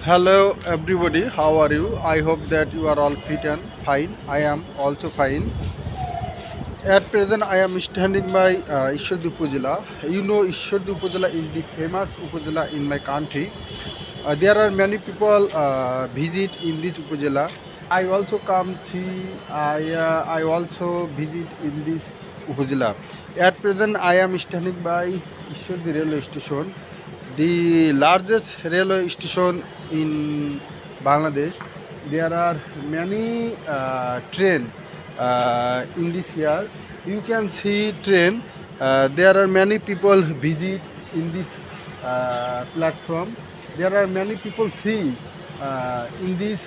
Hello everybody, how are you? I hope that you are all fit and fine. I am also fine. At present, I am standing by Ishwardi Upazila. You know, Ishwardi Upazila is the famous Upazila in my country. There are many people visit in this Upazila. I also come see. I also visit in this Upazila. At present, I am standing by Ishwardi railway station, the largest railway station in Bangladesh. There are many train in this year. You can see train. There are many people visit in this platform. There are many people see in this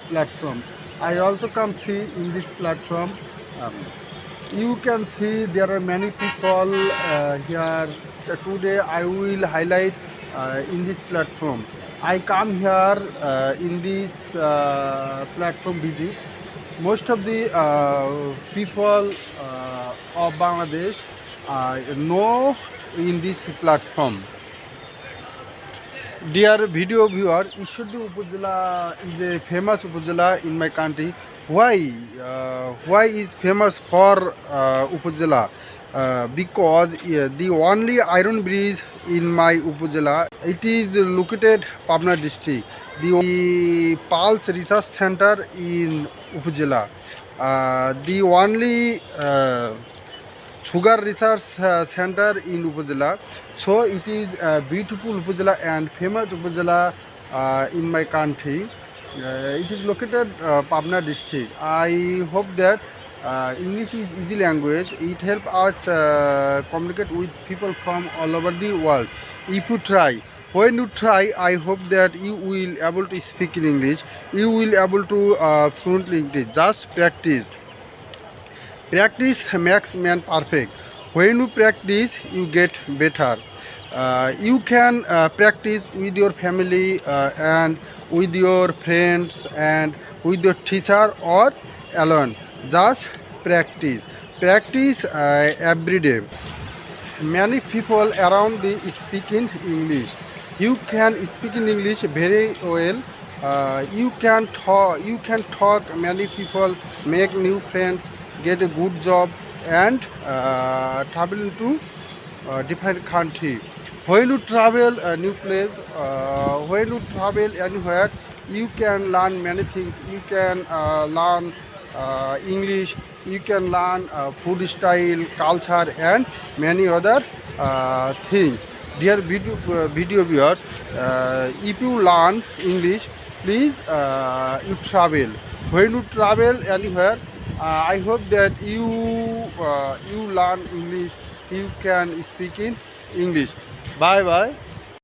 platform. I also come see in this platform. Um, you can see there are many people here. Today I will highlight in this platform. I come here in this platform visit. Most of the people of Bangladesh know in this platform. Dear video viewer, Ishwardi Upazila is a famous Upazila in my country. Why? Why is famous for Upazila? Because the only iron bridge in my Upazila, it is located Pabna district. The Pulse Research Center in Upazila. The only sugar research center in Upazila. So it is a beautiful Upazila and famous Upazila in my country. It is located Pabna district. I hope that English is easy language. It helps us communicate with people from all over the world. If you try, when you try, I hope that you will able to speak in English. You will able to fluently English. Just practice. Practice makes man perfect. When you practice, you get better. You can practice with your family and with your friends and with your teacher or alone. Just practice. Practice every day. Many people around the speak in English. You can speak in English very well. You can talk. You can talk. Many people make new friends, get a good job, and travel to different country. When you travel a new place, when you travel anywhere, you can learn many things. You can learn English. You can learn food style, culture, and many other things. Dear video viewers, if you learn English, please you travel. When you travel anywhere, I hope that you learn English. You can speak in English. Bye bye.